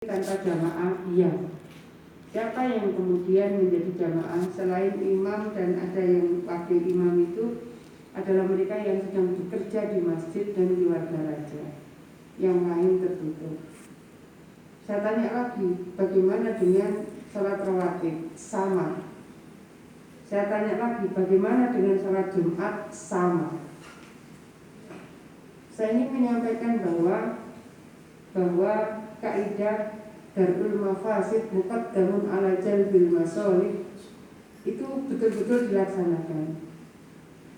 tanpa jamaah, iya. Siapa yang kemudian menjadi jamaah selain imam dan ada yang wakil imam itu adalah mereka yang sedang bekerja di masjid dan di luar gereja, yang lain tertutup. Saya tanya lagi, bagaimana dengan sholat rawatib? Sama. Saya tanya lagi, bagaimana dengan sholat Jumat? Sama. Saya ingin menyampaikan bahwa kaidah darul mafasid muqaddamun ala jalbil masolih itu betul-betul dilaksanakan.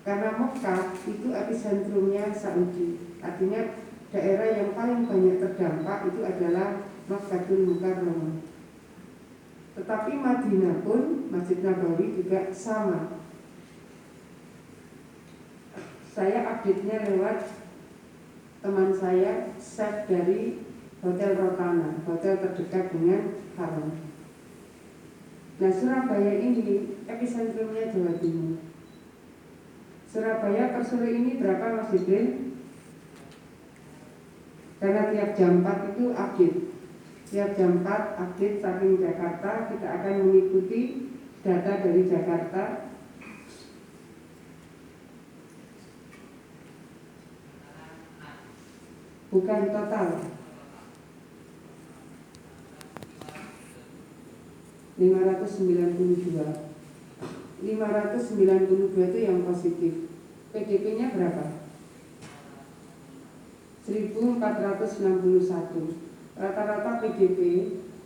Karena Mekah itu episentrumnya Saudi, artinya daerah yang paling banyak terdampak itu adalah Makkahul Mukarramah. Tetapi Madinah pun, Masjid Nabawi juga sama. Saya update-nya lewat teman saya, chef dari Hotel Rotana, hotel terdekat dengan Haram. Nah, Surabaya ini episentrumnya Jawa Timur. Surabaya per sore ini berapa Mas Idin? Karena tiap jam 4 itu update. Tiap jam 4 update saking Jakarta, kita akan mengikuti data dari Jakarta. Bukan total. 592 itu yang positif. PDP-nya berapa? 1461. Rata-rata PDP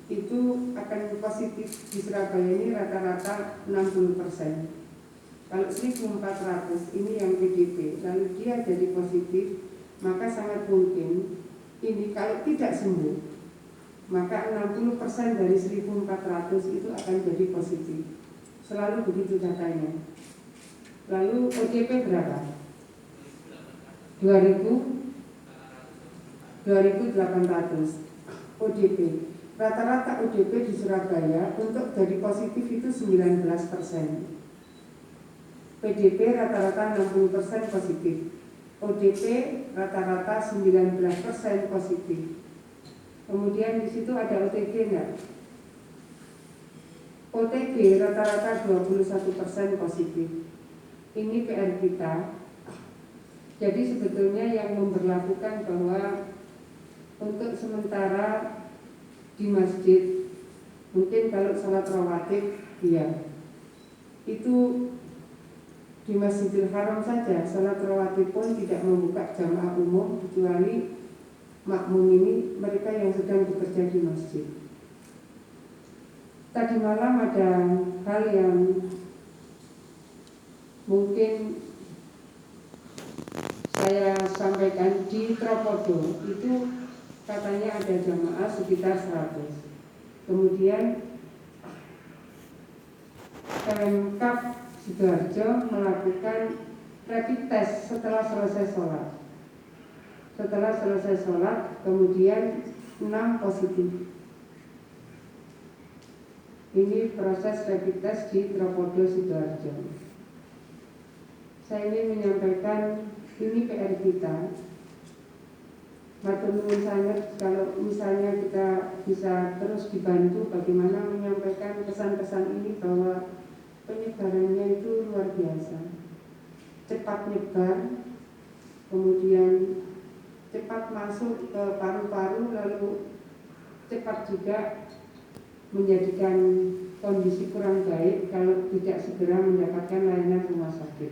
itu akan positif di Surabaya ini rata-rata 60%. Kalau 1400 ini yang PDP, lalu dia jadi positif, maka sangat mungkin ini kalau tidak sembuh, maka 60% dari 1400 itu akan jadi positif. Selalu begitu datanya. Lalu ODP berapa? 2800 ODP. Rata-rata ODP di Surabaya untuk jadi positif itu 19%. PDP rata-rata 60% positif. ODP rata-rata 19% positif. Kemudian di situ ada OTG enggak? OTG rata-rata 21% positif. Ini PR kita. Jadi sebetulnya yang memberlakukan bahwa untuk sementara di masjid, mungkin kalau sholat rawatib, ya itu di Masjidil Haram saja sholat rawatib pun tidak membuka jamaah umum kecuali makmum ini mereka yang sedang bekerja di masjid. Tadi malam ada hal yang mungkin saya sampaikan di Tropodo itu katanya ada jamaah sekitar 100. Kemudian Pemkab Sidoarjo melakukan rapid test setelah selesai sholat. Setelah selesai sholat, kemudian 6 positif. Ini proses rapid test di Tropodo Sidoarjo. Saya ingin menyampaikan ini PR kita. Matur nuwun sangat kalau misalnya kita bisa terus dibantu bagaimana menyampaikan pesan-pesan ini bahwa penyebarannya itu luar biasa. Cepat nyebar, kemudian cepat masuk ke paru-paru, lalu cepat juga menjadikan kondisi kurang baik kalau tidak segera mendapatkan layanan rumah sakit.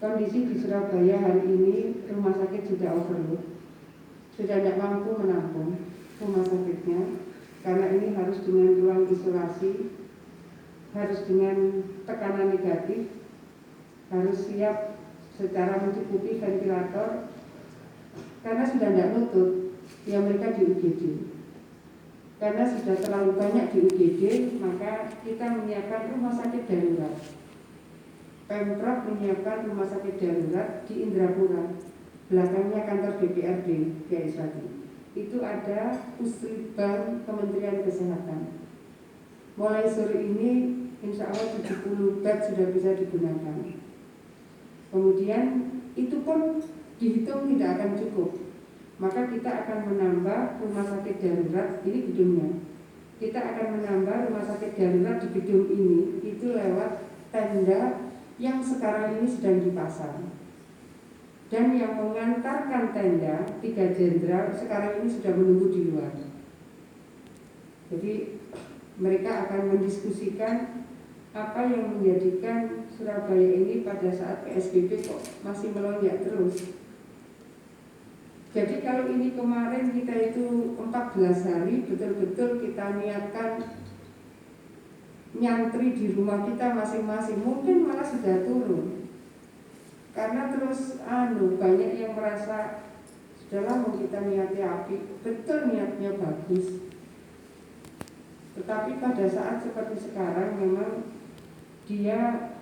Kondisi di Surabaya hari ini rumah sakit sudah overload, sudah tidak mampu menampung rumah sakitnya karena ini harus dengan ruang isolasi, harus dengan tekanan negatif, harus siap secara mencukupi ventilator karena sudah tidak nutut ya mereka di UGD. Karena sudah terlalu banyak di UGD, maka kita menyiapkan rumah sakit darurat. Pemprov menyiapkan rumah sakit darurat di Indrapura, belakangnya kantor DPRD GSWati. Itu ada Pusritbang Kementerian Kesehatan. Mulai sore ini insya Allah 70 bed sudah bisa digunakan. Kemudian itu pun dihitung tidak akan cukup. maka kita akan menambah rumah sakit darurat. Ini gedungnya. Kita akan menambah rumah sakit darurat di gedung ini itu lewat tenda yang sekarang ini sedang dipasang. Dan yang mengantarkan tenda 3 jenderal sekarang ini sudah menunggu di luar. Jadi mereka akan mendiskusikan apa yang menjadikan Surabaya ini pada saat PSBB kok masih melonjak terus. Jadi kalau ini kemarin kita itu 14 hari betul-betul kita niatkan nyantri di rumah kita masing-masing, mungkin malah sudah turun. Karena terus banyak yang merasa sudahlah mau kita niatnya api, betul niatnya bagus. Tetapi pada saat seperti sekarang memang dia,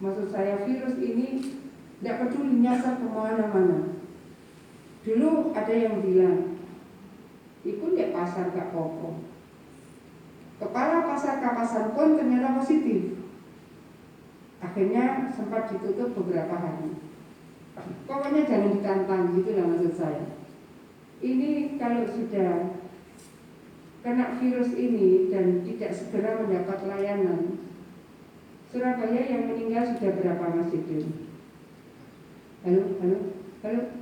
maksud saya virus ini tidak peduli nyasar kemana-mana. Dulu ada yang bilang, ikut ya pasar gak apa-apa. Kepala pasar Kapasan pun ternyata positif. Akhirnya sempat ditutup beberapa hari. Pokoknya jangan ditantang, gitulah maksud saya. Ini kalau sudah kena virus ini dan tidak segera mendapat layanan, Surabaya yang meninggal sudah berapa, Mas Didin? Halo.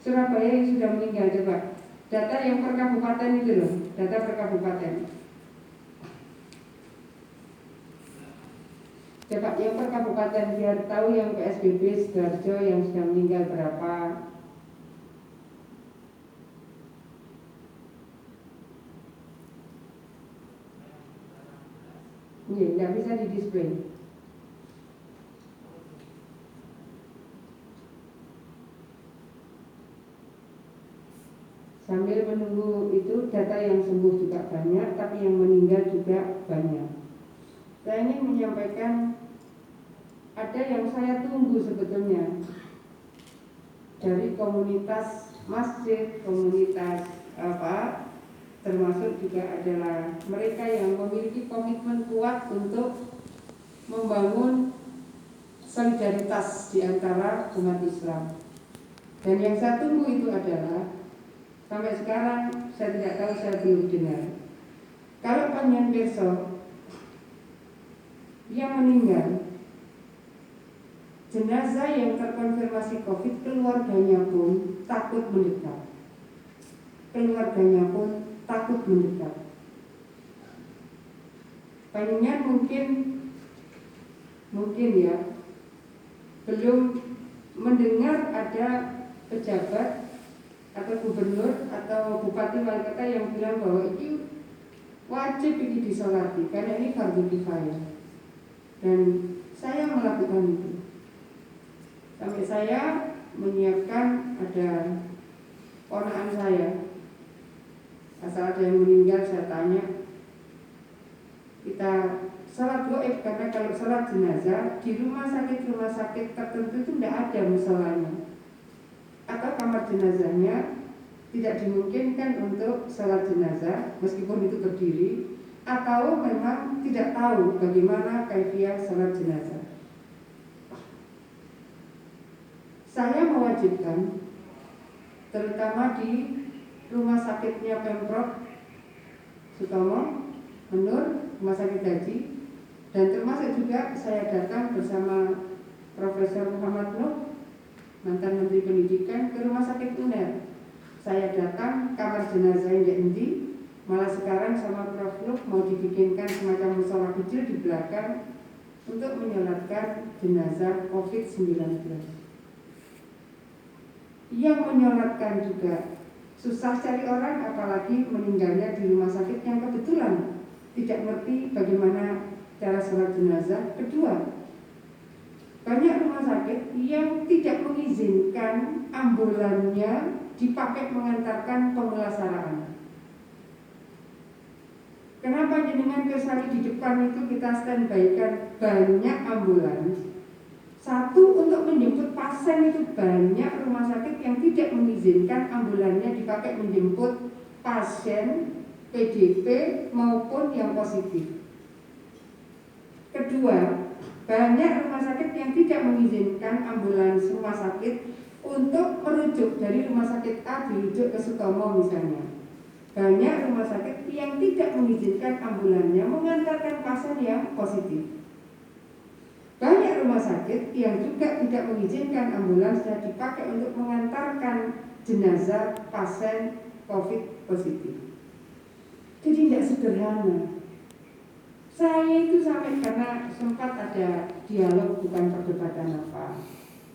Surabaya yang sudah meninggal, coba data yang per kabupaten itu loh, data per kabupaten. Coba yang per kabupaten biar tahu yang PSBB Sidoarjo yang sudah meninggal berapa. Iya, tidak bisa di display. Sambil menunggu itu, data yang sembuh juga banyak, tapi yang meninggal juga banyak. Saya ingin menyampaikan ada yang saya tunggu sebetulnya dari komunitas masjid, komunitas termasuk juga adalah mereka yang memiliki komitmen kuat untuk membangun solidaritas di antara umat Islam. Dan yang saya tunggu itu adalah, sampai sekarang saya tidak tahu, saya belum dengar. Kalau panjenengan besok yang meninggal, jenazah yang terkonfirmasi COVID, keluarganya pun takut mendekat. Keluarganya pun takut mendekat. Panjenengan mungkin ya belum mendengar ada pejabat atau gubernur atau bupati wali kota yang bilang bahwa ini wajib ini disolati karena ini fardu kifayah. Dan saya melakukan itu. Sampai saya menyiapkan, ada ponakan saya, asal ada yang meninggal saya tanya, kita salat goib, karena kalau salat jenazah di rumah sakit tertentu itu tidak ada musolanya atau kamar jenazahnya tidak dimungkinkan untuk salat jenazah meskipun itu berdiri, atau memang tidak tahu bagaimana kaifiah salat jenazah. Saya mewajibkan, terutama di rumah sakitnya Pemprov Sutomo, Menur, Rumah Sakit Haji, dan termasuk juga saya datang bersama Profesor Muhammad Nuh, mantan Menteri Pendidikan, ke Rumah Sakit UNER. Saya datang, kamar jenazah yang endi, malah sekarang sama Prof. Nuh mau dibikinkan semacam musola kecil di belakang untuk menyolatkan jenazah COVID-19. Yang menyolatkan juga susah cari orang, apalagi meninggalnya di rumah sakit yang kebetulan tidak ngerti bagaimana cara sholat jenazah. Kedua, banyak rumah sakit yang tidak mengizinkan ambulannya dipakai mengantarkan pemulasaraan. Kenapa jenengan kersane di depan itu kita standby-kan banyak ambulans? Satu, untuk menjemput pasien itu banyak rumah sakit yang tidak mengizinkan ambulannya dipakai menjemput pasien PDP maupun yang positif. Kedua, Banyak rumah sakit yang tidak mengizinkan ambulans rumah sakit untuk merujuk dari rumah sakit A dirujuk ke Sutomo misalnya. Banyak rumah sakit yang tidak mengizinkan ambulannya mengantarkan pasien yang positif. Banyak rumah sakit yang juga tidak mengizinkan ambulansnya dipakai untuk mengantarkan jenazah pasien COVID positif. Jadi tidak sederhana. Saya itu sampai karena sempat ada dialog bukan perdebatan apa.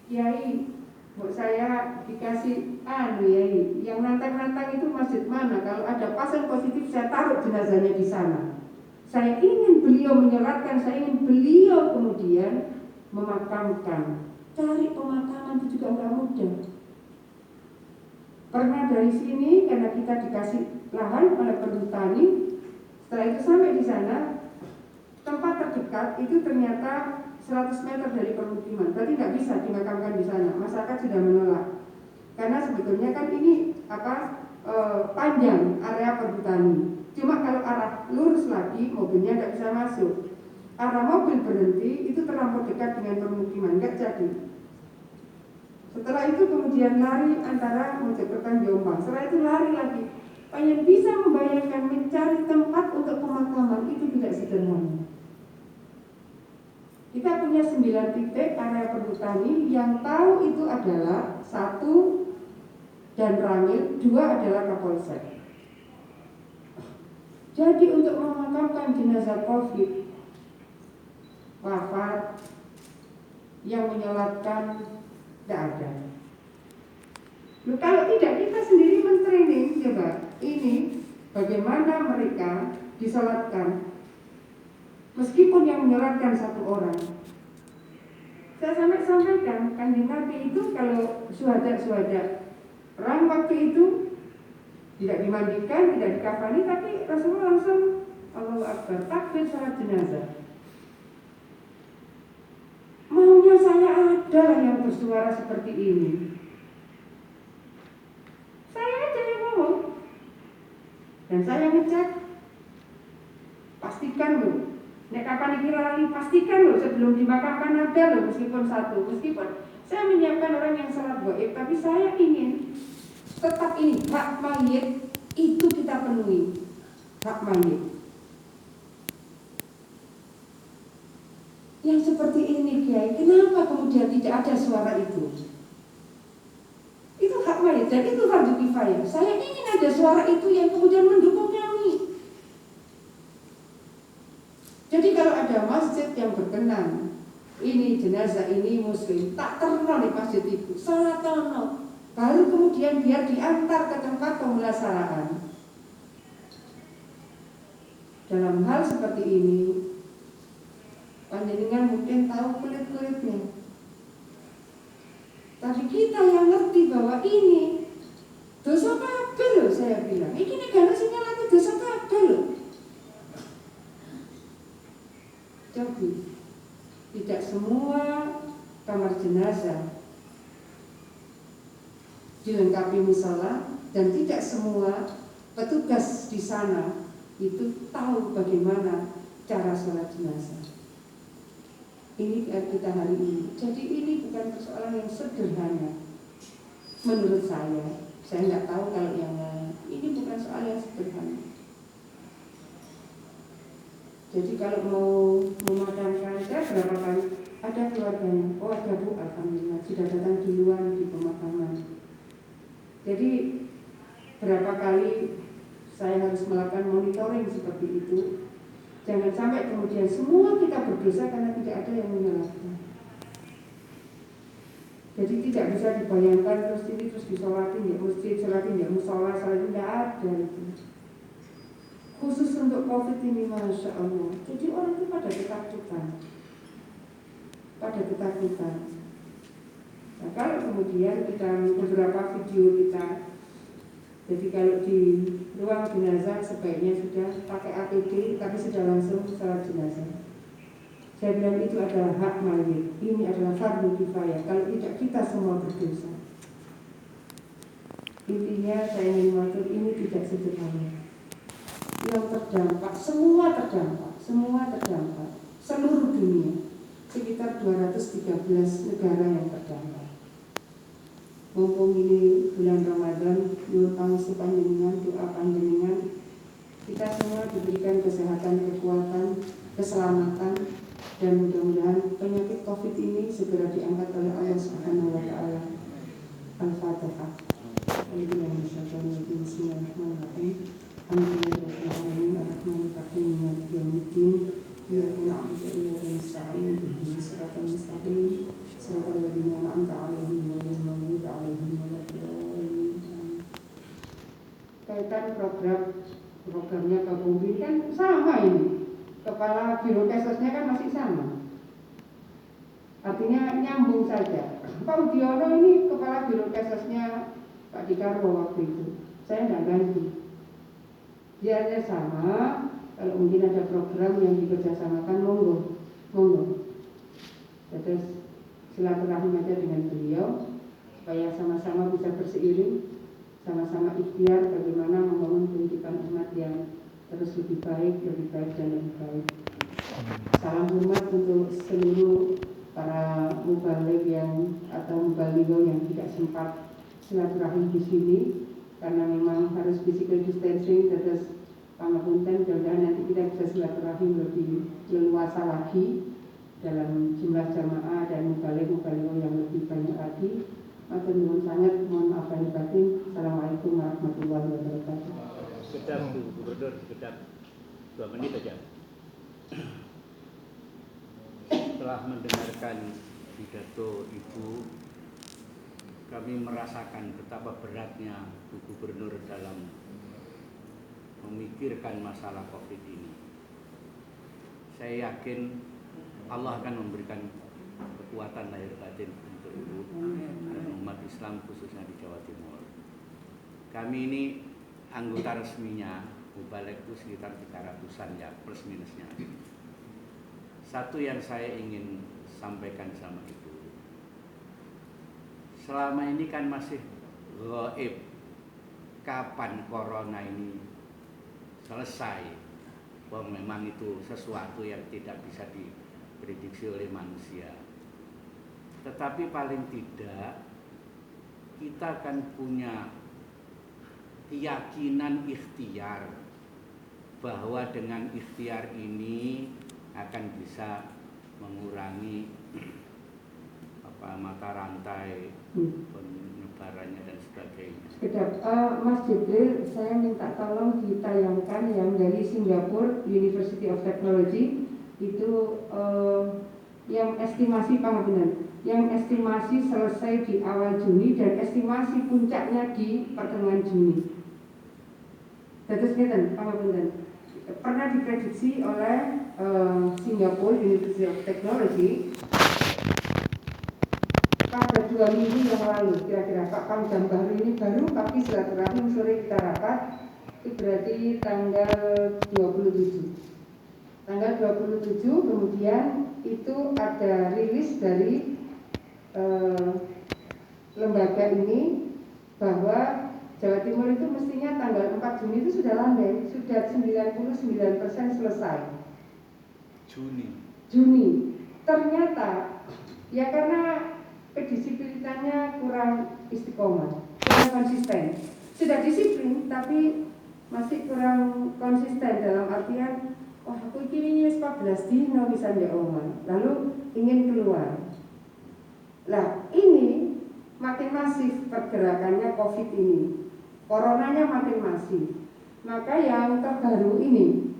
Kiai, buat saya dikasih Yai, yang nantang-nantang itu masjid mana? Kalau ada pasien positif saya taruh jenazahnya di sana. Saya ingin beliau menyolatkan, saya ingin beliau kemudian memakamkan. Cari pemakaman itu juga nggak mudah. Pernah dari sini karena kita dikasih lahan oleh perhutani, setelah itu sampai di sana, tempat terdekat itu ternyata 100 meter dari permukiman, berarti nggak bisa dimakamkan di sana. Masyarakat sudah menolak, karena sebetulnya kan ini panjang area perhutani. Cuma kalau arah lurus lagi mobilnya nggak bisa masuk. Arah mobil berhenti itu terlampau dekat dengan permukiman, nggak jadi. Setelah itu kemudian lari antara Mojokerto Jombang. Setelah itu lari lagi. Pengen bisa membayangkan mencari tempat untuk pemakaman itu tidak sederhana. Kita punya 9 titik area perhutani yang tahu itu adalah 1 dan Rangil, 2 adalah Kapolsek. Jadi untuk memakamkan jenazah COVID wafat yang menyolatkan tidak ada. Kalau tidak kita sendiri mentraining, coba ini bagaimana mereka disolatkan meskipun yang menyolatkan 1 orang. Saya sampaikan Kanjeng Nabi itu kalau suhada perang waktu itu tidak dimandikan, tidak dikafani, tapi Rasulullah langsung Allahu Akbar, takbir salat jenazah. Maunya saya ada yang bersuara seperti ini. Saya aja yang ngomong. Dan saya ngecek, pastikan loh. Nek kapan dikira pastikan loh sebelum dimakamkan ada loh meskipun 1. Meskipun saya menyiapkan orang yang salat gaib, tapi saya ingin tetap ini hak mayit itu kita penuhi. Hak mayit. Yang seperti ini Kiai, kenapa kemudian tidak ada suara itu? Itu hak mayit dan itu fardu kifayah. Saya ingin ada suara itu yang kemudian mendukung kami. Jadi kalau ada masjid yang berkenan, ini jenazah ini muslim, tak terkenal di masjid itu, salat ono, baru kemudian biar diantar ke tempat pemulasaraan. Dalam hal seperti ini, panjenengan mungkin tahu kulit-kulitnya. Tapi kita yang ngerti bahwa ini dosa kabeh loh, saya bilang. Ini negara sing nyalati dosa kabeh loh. Jadi tidak semua kamar jenazah dilengkapi musala dan tidak semua petugas di sana itu tahu bagaimana cara sholat jenazah. Ini kita hari ini. Jadi ini bukan persoalan yang sederhana. Menurut saya nggak tahu kalau yang lain. Ini bukan soal yang sederhana. Jadi kalau mau memakamkan, saya berapa kali ada keluarganya, oh ada Bu, alhamdulillah sudah datang duluan di pemakaman. Jadi berapa kali saya harus melakukan monitoring seperti itu. Jangan sampai kemudian semua kita berdosa karena tidak ada yang menyalahkan. Jadi tidak bisa dibayangkan terus ini terus disolatin ya masjid, sholatin ya musola, sholatin tidak ada itu. Khusus untuk COVID ini, Masya Allah. Jadi orang itu pada ketakutan. Nah kalau kemudian kita beberapa video kita, jadi kalau di ruang jenazah sebaiknya sudah pakai APD, tapi sudah langsung salat jenazah. Saya bilang itu adalah hak mayit. Ini adalah fardu kifayah. Kalau tidak kita semua berdosa. Intinya saya ingin matur ini tidak sederhana. Yang terdampak, semua terdampak, seluruh dunia. sekitar 213 negara yang terdampak. Mumpung ini bulan Ramadan, nyuwun pangestu panjenengan, doa panjenengan, kita semua diberikan kesehatan, kekuatan, keselamatan, dan mudah-mudahan penyakit COVID ini segera diangkat oleh Allah Subhanahu wa Ta'ala. Al-Fatihah. Bismillahirrahmanirrahim. Alhamdulillahirrahmanirrahim. Ar-Rahmanir-Rahim. Maliki yaumiddin. Iyyaka na'budu wa iyyaka nasta'in. Ihdinas siratal mustaqim. Siratal ladzina an'amta 'alaihim ghairil maghdubi 'alaihim waladdallin. Kaitan programnya Pak Bumbi kan sama ini. Kepala Biro Kesesnya kan masih sama. Artinya nyambung saja. Pak Udiono ini Kepala Biro Kesesnya Pak Dikarwo waktu itu. Saya tidak ganti. Dia hanya sama. Kalau mungkin ada program yang dikerjasamakan, monggo. Terus silaturahim aja dengan beliau supaya sama-sama bisa berseiring, sama-sama ikhtiar bagaimana membangun kehidupan umat yang terus lebih baik dan lebih baik. Salam hormat untuk seluruh para mubaligh atau mubaligho yang tidak sempat silaturahim di sini karena memang harus physical distancing. Terus pangapunten, mudah-mudahan nanti kita bisa silaturahim lebih leluasa lagi dalam jumlah jamaah dan mubaligho yang lebih banyak lagi. Matur nuwun sangat, mohon maaf lahir batin. Assalamualaikum warahmatullahi wabarakatuh. Sekedar Bu Gubernur, sekedar 2 menit saja. Setelah mendengarkan pidato Ibu, kami merasakan betapa beratnya Bu Gubernur dalam memikirkan masalah COVID ini. Saya yakin Allah akan memberikan kekuatan lahir batin untuk Ibu dan umat Islam khususnya di Jawa Timur. Kami ini anggota resminya Mubaligh itu sekitar 300-an ya, plus minusnya. Satu yang saya ingin sampaikan sama Ibu, selama ini kan masih gaib kapan corona ini selesai. Bahwa memang itu sesuatu yang tidak bisa diprediksi oleh manusia. Tetapi paling tidak kita kan punya keyakinan ikhtiar bahwa dengan ikhtiar ini akan bisa mengurangi mata rantai penyebarannya dan sebagainya. Mas Jibril, saya minta tolong ditayangkan yang dari Singapore University of Technology itu yang estimasi pangapunten, yang estimasi selesai di awal Juni dan estimasi puncaknya di pertengahan Juni. Terus ngeten pangapunten, pernah diprediksi oleh Singapore University of Technology pada 2 minggu yang lalu, kira-kira Pak Pangdam baru ini baru tapi silaturahim sore kita rapat, itu berarti tanggal 27. Tanggal 27 kemudian itu ada rilis dari lembaga ini bahwa Jawa Timur itu mestinya tanggal 4 Juni itu sudah landai, sudah 99% selesai. Juni. Ternyata ya karena kedisiplinannya kurang istiqomah, kurang konsisten. Sudah disiplin tapi masih kurang konsisten dalam artian aku ini 14 dino bisa ndek omah, lalu ingin keluar. Lah ini makin masif pergerakannya COVID ini. Coronanya makin masif. Maka yang terbaru ini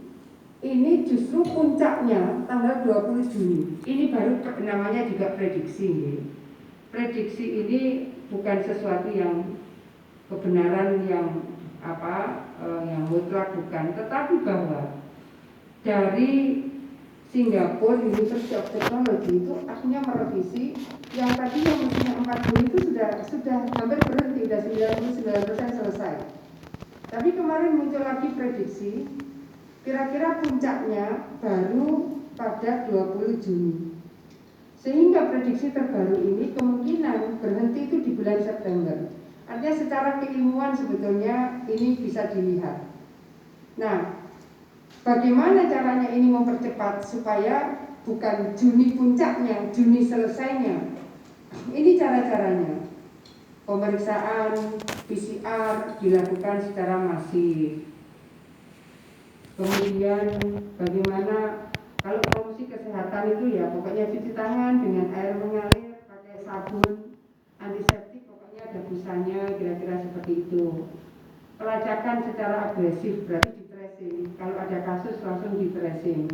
justru puncaknya tanggal 20 Juni. Ini baru namanya juga prediksi. Prediksi ini bukan sesuatu yang kebenaran yang yang mutlak bukan, tetapi bahwa dari Singapore University of Technology itu akhirnya merevisi yang tadi yang mestinya 4 Juni itu sudah hampir berhenti, sudah 99% selesai. Tapi kemarin muncul lagi prediksi kira-kira puncaknya baru pada 20 Juni. Sehingga prediksi terbaru ini kemungkinan berhenti itu di bulan September. Artinya secara keilmuan sebetulnya ini bisa dilihat. Nah, bagaimana caranya ini mempercepat supaya bukan Juni puncaknya, Juni selesainya. Ini cara-caranya. Pemeriksaan PCR dilakukan secara masif. Kemudian bagaimana kalau promosi kesehatan itu ya pokoknya cuci tangan dengan air mengalir, pakai sabun, antiseptik, pokoknya ada busanya, kira-kira seperti itu. Pelacakan secara agresif berarti di tracing. Kalau ada kasus langsung di tracing.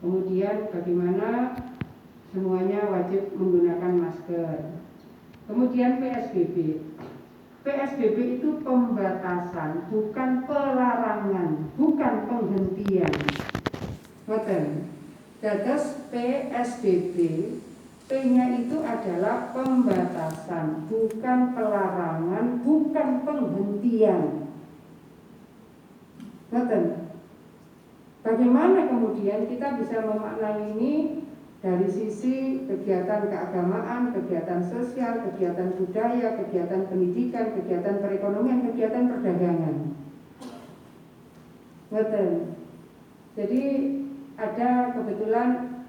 Kemudian bagaimana semuanya wajib menggunakan masker. Kemudian PSBB. PSBB itu pembatasan, bukan pelarangan, bukan penghentian. Ngoten. Dados PSBB, P-nya itu adalah pembatasan, bukan pelarangan, bukan penghentian. Ngoten. Bagaimana kemudian kita bisa memaknai ini dari sisi kegiatan keagamaan, kegiatan sosial, kegiatan budaya, kegiatan pendidikan, kegiatan perekonomian, kegiatan perdagangan. Ngoten. Jadi ada kebetulan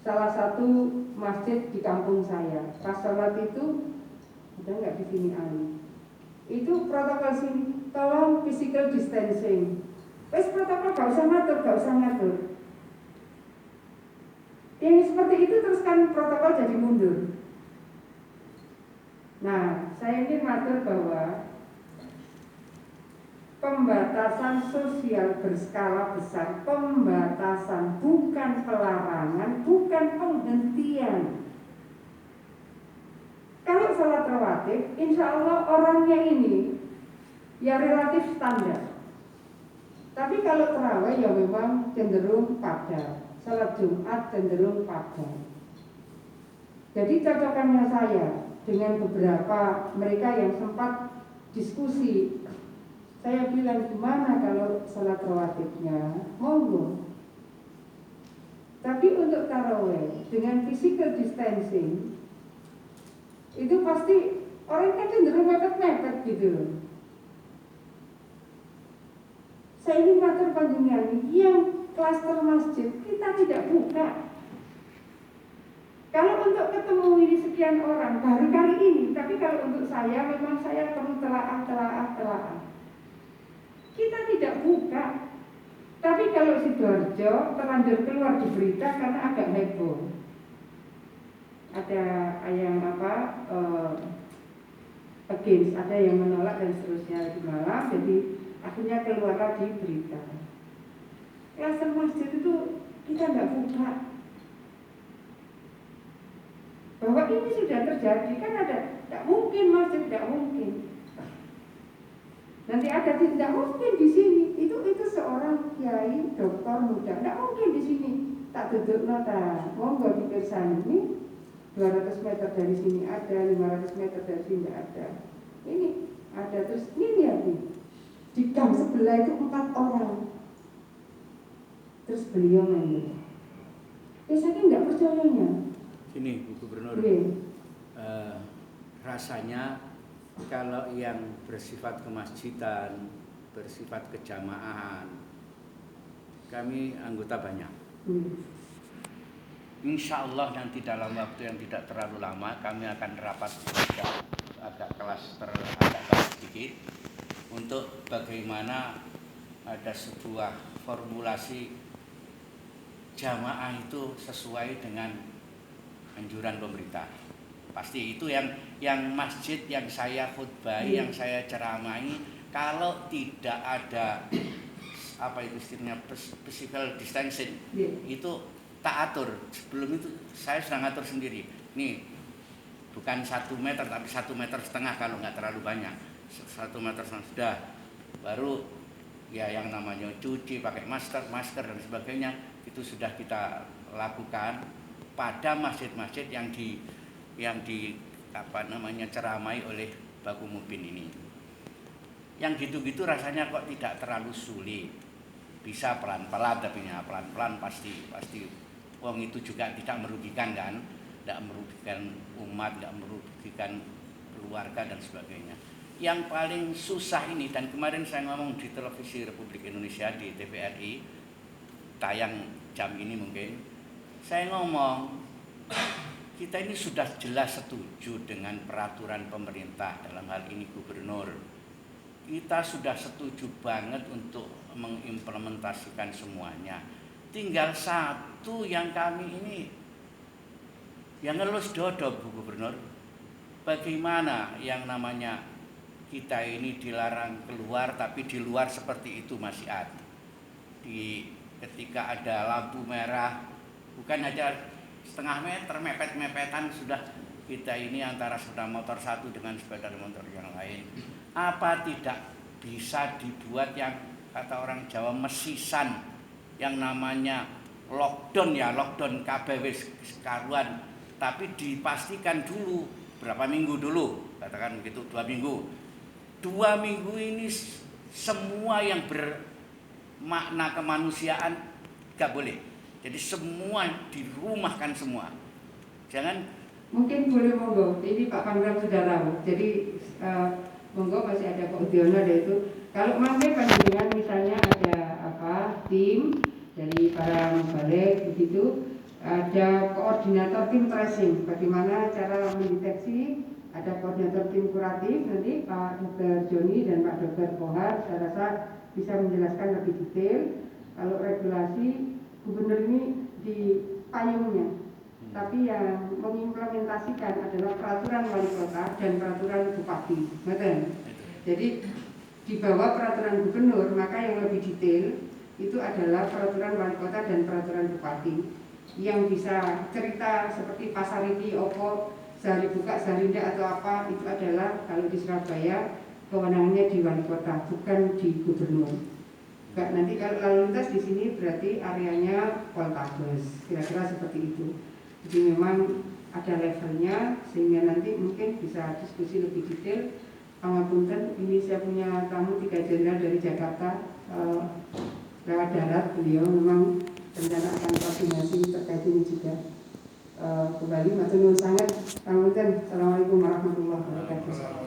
salah satu masjid di kampung saya. Pas sholat itu ada nggak di sini Ali? Itu protokol sini, tolong physical distancing. Wes protokol gak usah ngatur. Yang seperti itu teruskan protokol jadi mundur. Nah, saya ingin matur bahwa pembatasan sosial berskala besar, pembatasan bukan pelarangan, bukan penghentian. Kalau sholat rawatib, insya Allah orangnya ini ya relatif standar. Tapi kalau terawih ya memang cenderung padat. Salat Jumat cenderung padat. Jadi cocokannya saya dengan beberapa mereka yang sempat diskusi, saya bilang gimana kalau salat rawatibnya, monggo. Tapi untuk tarawih dengan physical distancing itu pasti orang kan cenderung mepet-mepet gitu. Saya ingin matur panjenengan yang klaster masjid kita tidak buka. Kalau untuk ketemu ini sekian orang baru kali ini, tapi kalau untuk saya memang saya perlu telaah. Kita tidak buka. Tapi kalau Sidoarjo terlanjur keluar di berita karena agak heboh. Ada yang against, ada yang menolak dan seterusnya di malam, jadi akhirnya keluar lagi berita. Klaster masjid itu kita nggak buka. Bahwa ini sudah terjadi kan ada, nggak mungkin masjid, nggak mungkin. Nanti ada tidak mungkin di sini. Itu seorang kiai dokter muda, nggak mungkin di sini. Tak duduk nota, monggo dipirsa ini 200 meter dari sini ada, 500 meter dari sini ada. Ini ada terus ini lihat nih. Di gang sebelah itu 4 orang. Terus beliau nanya, saya nggak percayanya. Sini Bu Gubernur, rasanya kalau yang bersifat kemasjidan, bersifat kejamaah, kami anggota banyak. Insya Allah nanti dalam waktu yang tidak terlalu lama kami akan rapat agak klaster sedikit untuk bagaimana ada sebuah formulasi jamaah itu sesuai dengan anjuran pemerintah. Pasti itu yang masjid yang saya khutbahi, yang saya ceramai, kalau tidak ada istilahnya physical distancing, itu tak atur. Sebelum itu saya sudah ngatur sendiri. Nih bukan 1 meter tapi 1,5 meter kalau nggak terlalu banyak. 1,5 meter sudah. Baru ya yang namanya cuci, pakai masker dan sebagainya itu sudah kita lakukan pada masjid-masjid yang ceramai oleh Baku Mubin ini. Yang gitu-gitu rasanya kok tidak terlalu sulit. Bisa pelan-pelan, tapi ya pelan-pelan pasti wong itu juga tidak merugikan kan, tidak merugikan umat, tidak merugikan keluarga dan sebagainya. Yang paling susah ini, dan kemarin saya ngomong di televisi Republik Indonesia di TVRI, tayang jam ini mungkin saya ngomong, kita ini sudah jelas setuju dengan peraturan pemerintah, dalam hal ini gubernur. Kita sudah setuju banget untuk mengimplementasikan semuanya. Tinggal satu yang kami ini yang ngelus dodo, Bu Gubernur. Bagaimana yang namanya kita ini dilarang keluar, tapi di luar seperti itu masih ada. Ketika ada lampu merah, bukan aja setengah meter mepet-mepetan sudah kita ini antara sepeda motor satu dengan sepeda motor yang lain. Apa tidak bisa dibuat yang kata orang Jawa mesisan, yang namanya lockdown ya, lockdown kabeh wis sekaruan, tapi dipastikan dulu berapa minggu dulu, katakan begitu 2 minggu. 2 minggu ini semua yang bermakna kemanusiaan gak boleh. Jadi semua dirumahkan semua. Jangan. Mungkin boleh monggo. Ini Pak Pangdam sudah tahu. Jadi monggo masih ada Pak Udiono ada itu. Kalau mangke panjenengan misalnya ada tim dari para mubalik begitu, ada koordinator tim tracing. Bagaimana cara mendeteksi? Ada koordinator tim kuratif nanti Pak Dr. Joni dan Pak Dr. Kohar. Saya rasa bisa menjelaskan lebih detail. Kalau regulasi gubernur ini di payungnya, tapi yang mengimplementasikan adalah peraturan wali kota dan peraturan bupati. Betul. Jadi di bawah peraturan gubernur, maka yang lebih detail itu adalah peraturan wali kota dan peraturan bupati. Yang bisa cerita seperti pasar ini, opo, sehari buka, sehari tidak atau apa, itu adalah kalau di Surabaya kewenangannya di wali kota, bukan di gubernur. Nanti kalau lalu lintas di sini berarti areanya Poltabes, kira-kira seperti itu. Jadi memang ada levelnya sehingga nanti mungkin bisa diskusi lebih detail. Pangapunten, ini saya punya tamu 3 jenderal dari Jakarta lewat darat. Beliau memang rencana akan koordinasi terkait ini juga. Kembali matur nuwun sangat. Pangapunten, assalamualaikum warahmatullahi wabarakatuh.